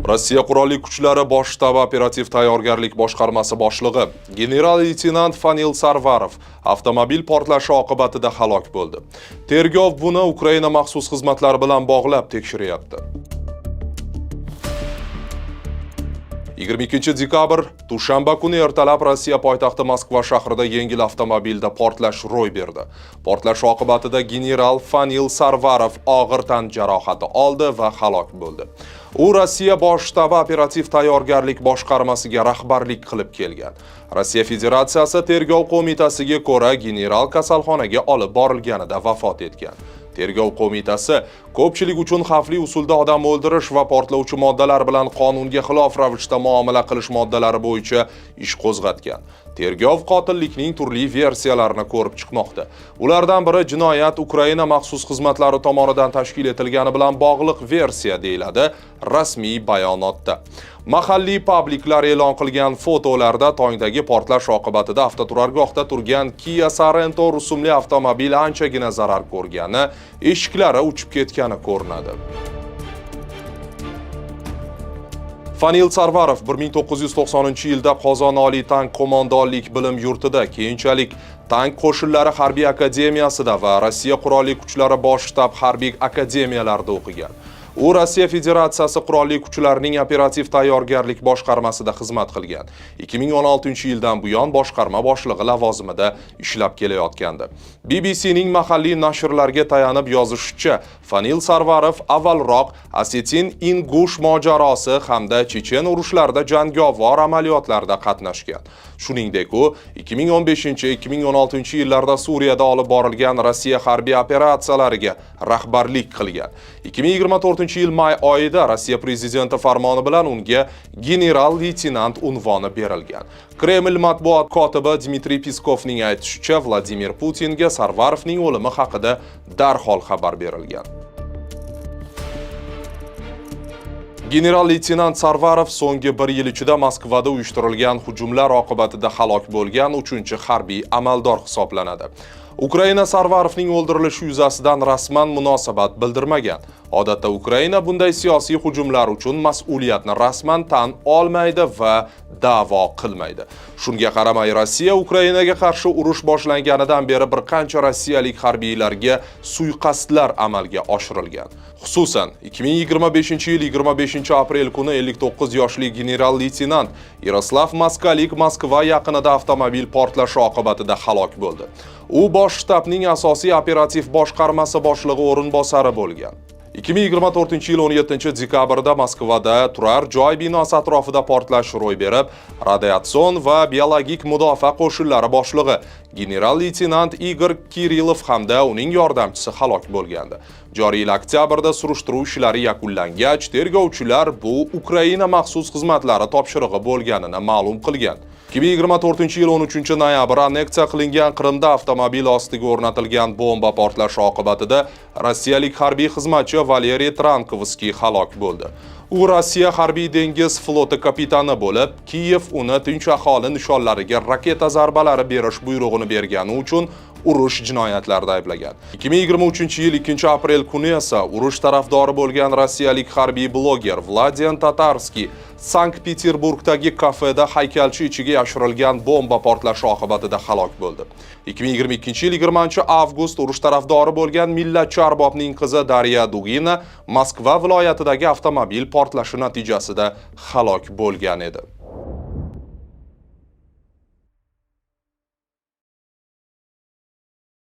Rossiya qurolli kuchlari bosh shtabi operativ tayyorgarlik boshqarmasi boshlig'i general-leytenant Fanil Sarvarov avtomobil portlashi oqibatida halok bo'ldi. Tergov buni Ukraina maxsus xizmatlari bilan bog'lab tekshiryapti. 22 dekabr dushanba kuni ertalab Rossiya poytaxti Moskva shahrida yengil avtomobilda portlash ro'y berdi. Portlash oqibatida general Fanil Sarvarov og'ir tan jarohati oldi va halok bo'ldi. U Rossiya bosh shtabi operativ tayyorgarlik boshqarmasiga rahbarlik qilib kelgan. Rossiya Federatsiyasi tergov qo'mitasiga ko'ra general kasalxonaga olib borilganida vafot etgan. Tergov qo'mitasi ko'pchilik uchun xavfli usulda odam o'ldirish va portlovchi moddalar bilan qonunga xilof ravishda muomala qilish moddalari bo'yicha ish qo'zg'atgan. Tergov qotillikning turli versiyalarini ko'rib chiqmoqda. Ulardan biri jinoyat Ukraina maxsus xizmatlari tomonidan tashkil etilgani bilan bog'liq versiya deyiladi rasmiy bayonotda. Mahalliy publiklar e'lon qilgan fotolarda tongdagi portlash oqibatida avtoturargohda turgan Kia Sorento rusumli avtomobil anchagina zarar ko'rgani, eshiklari uchib ketgani ko'rinadi. Fanil Sarvarov 1990-yilda Qozon Oliy tank qo'mondonlik bilim yurtida, keyinchalik tank qo'shinlari harbiy akademiyasida va Rossiya qurolli kuchlari bosh shtab harbiy akademiyalarida o'qigan. U Rossiya Federatsiyasi qurolli kuchlarining operativ tayyorgarlik boshqarmasida xizmat qilgan. 2016-yildan buyon boshqarma boshlig'i lavozimida ishlab kelayotgandi. BBCning mahalliy nashrlarga tayanib yozishicha, Fanil Sarvarov avvalroq Osetin-Ingush mojarosi hamda Chechen urushlarida jangovar amaliyotlarda qatnashgan. Shuningdek, u 2015-2016 yillarda Suriyada olib borilgan Rossiya harbiy operatsiyalariga rahbarlik qilgan. 2024-yil may oyida Rossiya prezidenti farmoni bilan unga general-leytenant unvoni berilgan. Kreml matbuot kotibi Dmitriy Peskovning aytishicha, Vladimir Putinga Sarvarovning o'limi haqida darhol xabar berilgan. General-leytenant Sarvarov so'nggi 1 yil ichida Moskvada uyushtirilgan hujumlar oqibatida halok bo'lgan 3-harbiy amaldor hisoblanadi. Ukraina Sarvarovning o'ldirilishi yuzasidan rasman munosabat bildirmagan. Odatda Ukraina bunday siyosiy hujumlar uchun mas'uliyatni rasman tan olmaydi va da'vo qilmaydi. Shunga qaramay, Rossiya Ukrainaga qarshi urush boshlanganidan beri bir qancha rossiyalik harbiylarga suiqasdlar amalga oshirilgan. Xususan, 2025-yil 25-aprel kuni 59 yoshli general-leytenant Yaroslav Moskalik Moskva yaqinida avtomobil portlashi oqibatida halok bo'ldi. U bosh shtabning asosiy operativ boshqarmasi boshlig'i o'rinbosari bo'lgan. 2024-yil 17 dekabrda Moskvada turar joy binosi atrofida portlash ro'y berib, radiatsion va biologik mudofaa qo'shinlari boshlig'i general-leytenant Igor Kirillov hamda uning yordamchisi halok bo'lgandi. Joriy yil oktyabrda surishtiruv ishlari yakunlangach, tergovchilar bu Ukraina maxsus xizmatlari topshirig'i bo'lganini ma'lum qilgan. 2024-yil 13 noyabr anneksiya qilingan Qrimda avtomobil ostiga o'rnatilgan bomba portlashi oqibatida rossiyalik harbiy xizmatchi Valeriy Trankovskiy halok bo'ldi. U Rossiya harbiy dengiz floti kapitani bo'lib, Kiyev uni tinch aholi nishonlariga raketa zarbalari berish buyrug'ini bergani uchun urush jinoyatlarida ayblagan. 2023-yil 2-aprel kuni esa urush tarafdori bo'lgan rossiyalik harbiy bloger Vladian Tatarskiy Sankt-Peterburgdagi kafeda haykalchi ichiga yashirilgan bomba portlashi oqibatida halok bo'ldi. 2022-yil 20-avgust urush tarafdori bo'lgan millatchi arbobning qizi Darya Dugina Moskva viloyatidagi avtomobil portlashi natijasida halok bo'lgan edi.